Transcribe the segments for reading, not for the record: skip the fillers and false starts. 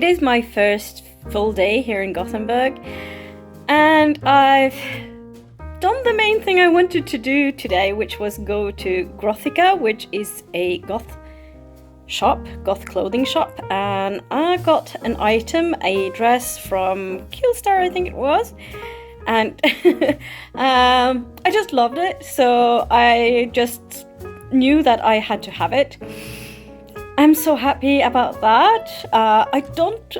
It is my first full day here in Gothenburg, and I've done the main thing I wanted to do today, which was go to Grothica, which is a goth clothing shop, and I got an item, a dress from Killstar, I think it was, and I just loved it, so I just knew that I had to have it. I'm so happy about that. I don't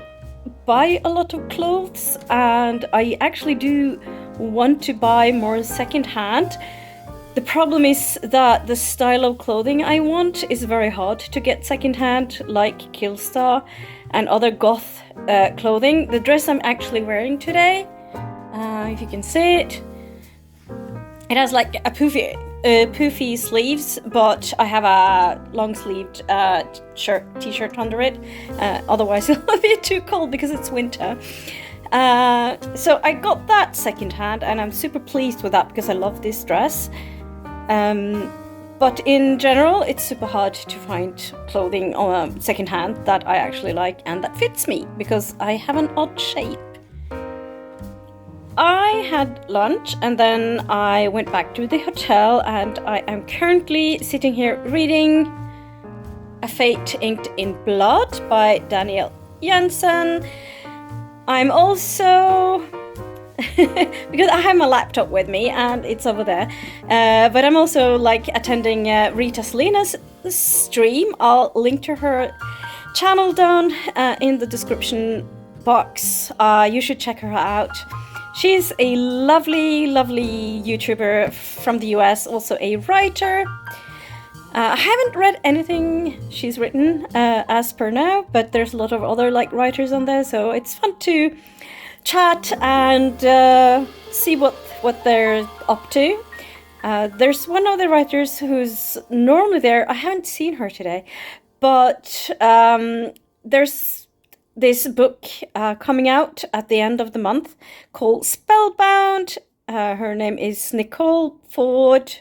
buy a lot of clothes, and I actually do want to buy more secondhand. The problem is that the style of clothing I want is very hard to get secondhand, like Killstar and other goth clothing. The dress I'm actually wearing today, if you can see it, it has like a poofy sleeves, but I have a long-sleeved t-shirt under it. Otherwise it'll be too cold because it's winter. So I got that secondhand, and I'm super pleased with that because I love this dress. But in general, it's super hard to find clothing secondhand that I actually like and that fits me because I have an odd shape. I had lunch and then I went back to the hotel, and I am currently sitting here reading A Fate Inked in Blood by Daniel Jensen. I'm also, because I have my laptop with me and it's over there, but I'm also like attending Rita Selena's stream. I'll link to her channel down in the description box. You should check her out. She's a lovely YouTuber from the US, also a writer. I haven't read anything she's written as per now, but there's a lot of other like writers on there, so it's fun to chat and see what they're up to. There's one of the writers who's normally there. I haven't seen her today, but there's this book coming out at the end of the month called Spellbound. Her name is Nicole Ford.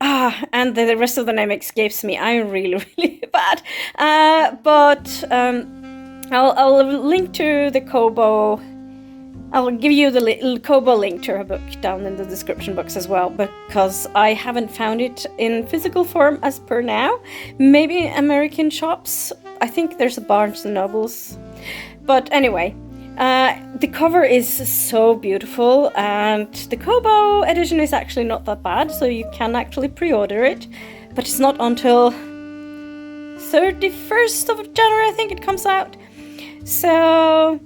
And the rest of the name escapes me. I'm really bad. But I'll link to the Kobo. I'll give you the little Kobo link to her book down in the description box as well, because I haven't found it in physical form as per now. Maybe American shops. I think there's a Barnes & Nobles. But anyway, the cover is so beautiful, and the Kobo edition is actually not that bad, so you can actually pre-order it. But it's not until 31st of January, I think it comes out. So,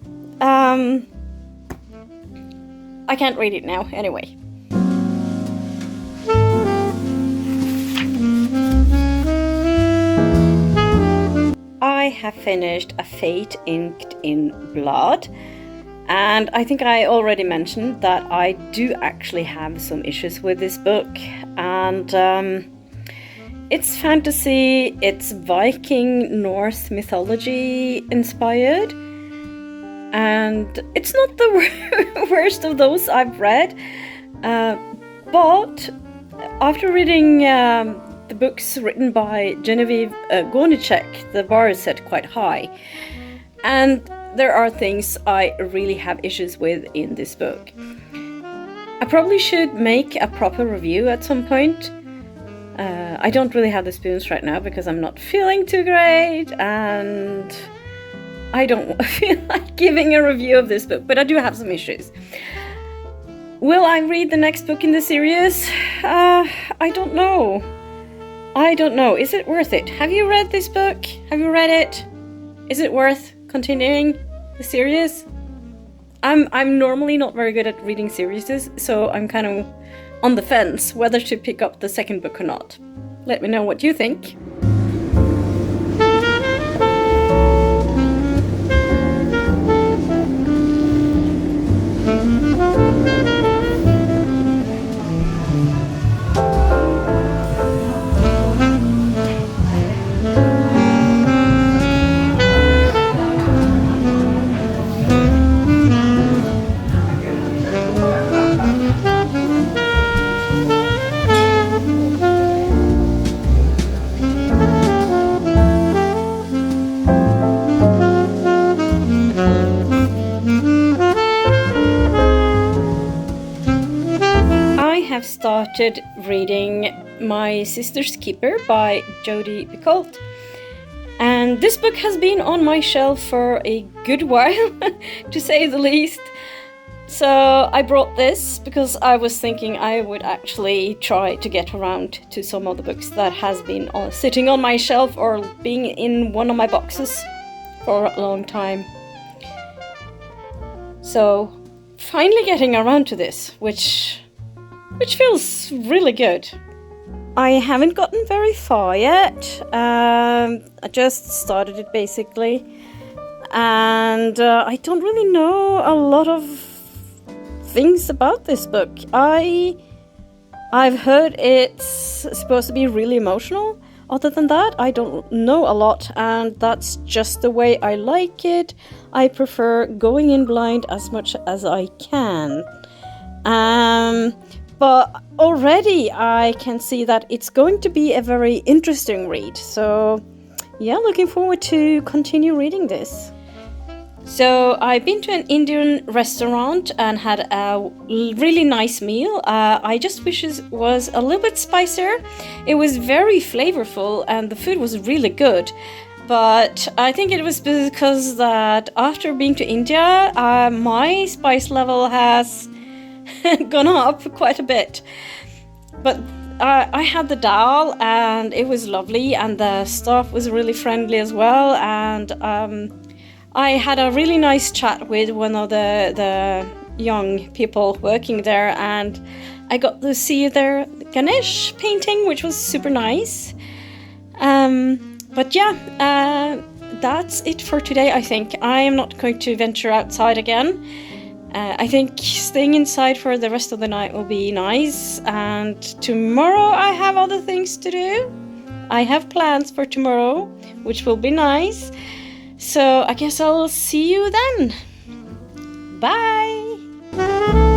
I can't read it now, anyway. I have finished A Fate Inked in Blood, and I think I already mentioned that I do actually have some issues with this book, and it's fantasy, it's Viking Norse mythology inspired, and it's not the worst of those I've read, but after reading the books written by Genevieve Gornicek, the bar is set quite high, and there are things I really have issues with in this book. I probably should make a proper review at some point. I don't really have the spoons right now because I'm not feeling too great, and I don't feel like giving a review of this book, but I do have some issues. Will I read the next book in the series? I don't know. Is it worth it? Have you read this book? Have you read it? Is it worth continuing the series? I'm normally not very good at reading series, so I'm kind of on the fence whether to pick up the second book or not. Let me know what you think. started reading My Sister's Keeper by Jodi Picoult. And this book has been on my shelf for a good while, to say the least. So I brought this because I was thinking I would actually try to get around to some of the books that has been sitting on my shelf or being in one of my boxes for a long time. So finally getting around to this, which feels really good. I haven't gotten very far yet. I just started it basically, and I don't really know a lot of things about this book. I've heard it's supposed to be really emotional. Other than that, I don't know a lot, and that's just the way I like it. I prefer going in blind as much as I can. But already I can see that it's going to be a very interesting read. So yeah, looking forward to continue reading this. So I've been to an Indian restaurant and had a really nice meal. I just wish it was a little bit spicier. It was very flavorful and the food was really good. But I think it was because that after being to India, my spice level has gone up quite a bit. But I had the dal and it was lovely, and the staff was really friendly as well, and I had a really nice chat with one of the young people working there, and I got to see their Ganesh painting, which was super nice. But yeah, that's it for today, I think. I am not going to venture outside again. I think staying inside for the rest of the night will be nice, and tomorrow I have other things to do. I have plans for tomorrow, which will be nice. So I guess I'll see you then. Bye!